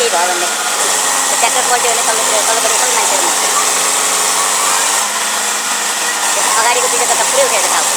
dito, checkerboard yun, kalau begitu main film. Agadi ko bisa tetap beliau saya tahu.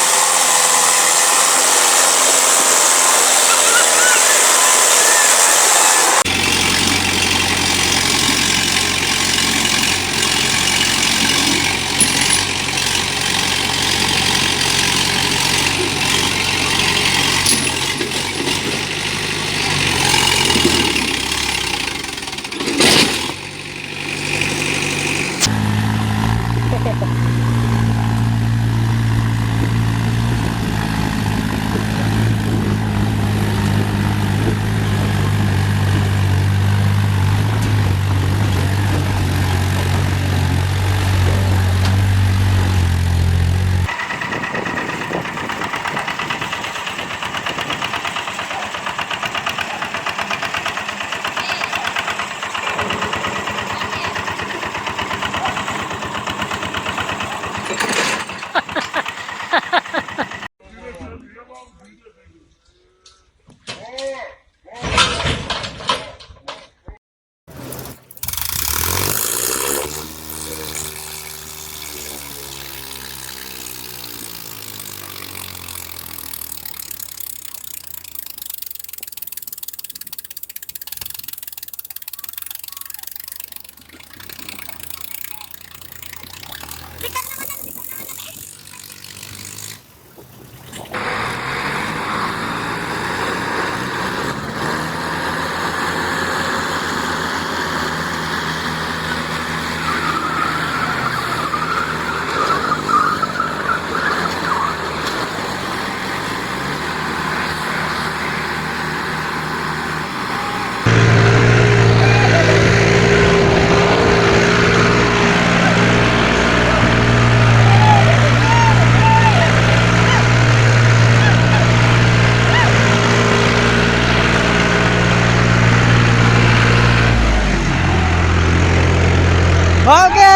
Oke.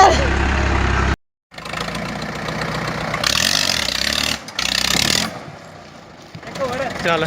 चल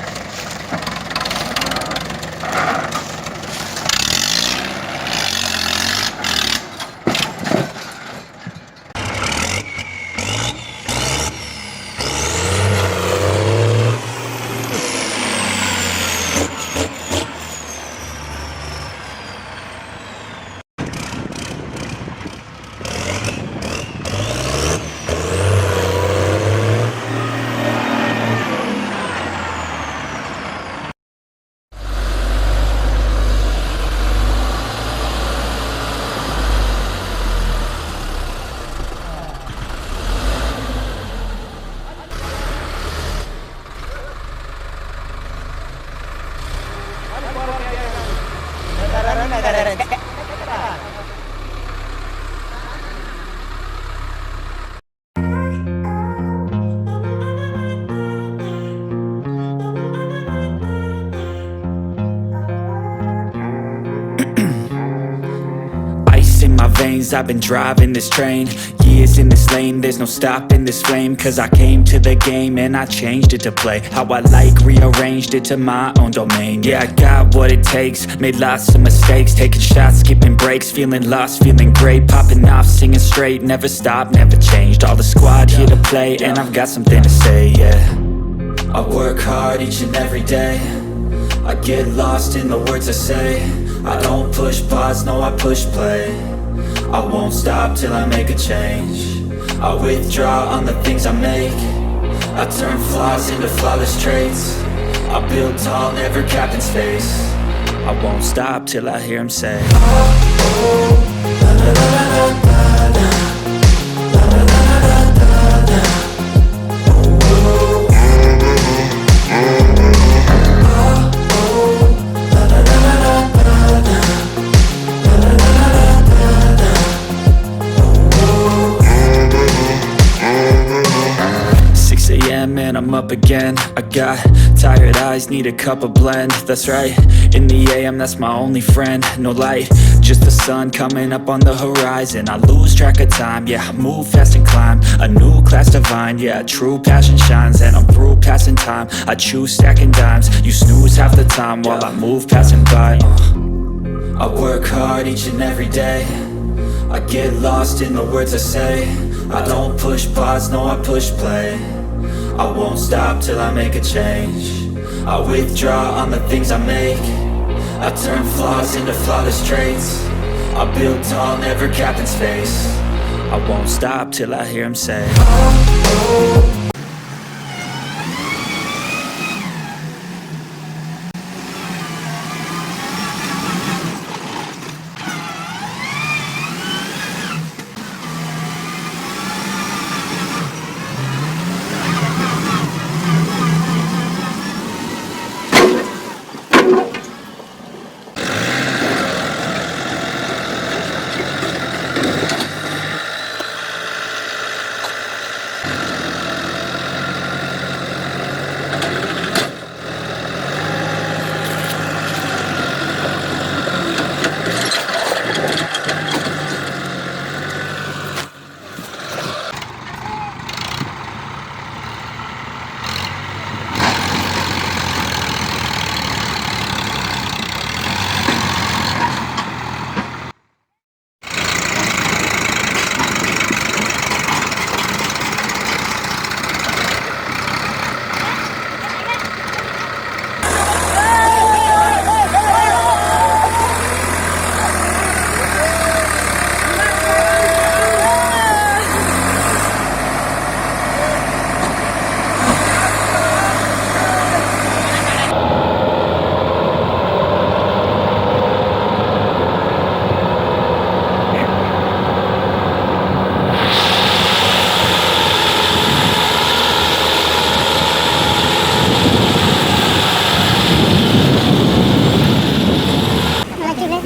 Ice in my veins, I've been driving this train. Years in this lane, there's no stopping this flame. Cause I came to the game and I changed it to play how I like, rearranged it to my own domain. Yeah, I got what it takes, made lots of mistakes, taking shots, skipping breaks, feeling lost, feeling great, popping off, singing straight, never stopped, never changed. All the squad here to play and I've got something to say, yeah. I work hard each and every day, I get lost in the words I say. I don't push pause, no I push play. I won't stop till I make a change. I withdraw on the things I make. I turn flaws into flawless traits. I build tall, never capped in space. I won't stop till I hear him say, oh, oh, la, la, la, la, la, la. And I'm up again. I got tired eyes, need a cup of blend. That's right, in the AM, that's my only friend. No light, just the sun coming up on the horizon. I lose track of time, yeah, I move fast and climb a new class divine, yeah, true passion shines. And I'm through passing time, I choose stacking dimes. You snooze half the time while I move passing by. I work hard each and every day. I get lost in the words I say. I don't push pause, no I push play. I won't stop till I make a change. I withdraw on the things I make. I turn flaws into flawless traits. I build tall, never capped in space. I won't stop till I hear him say,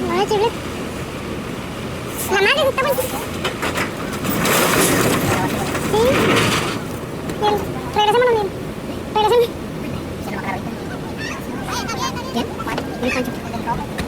Malah ciblit. Lama deh, teman. Nih. Nih, reda sama nih. Reda sama. Ya, ini kan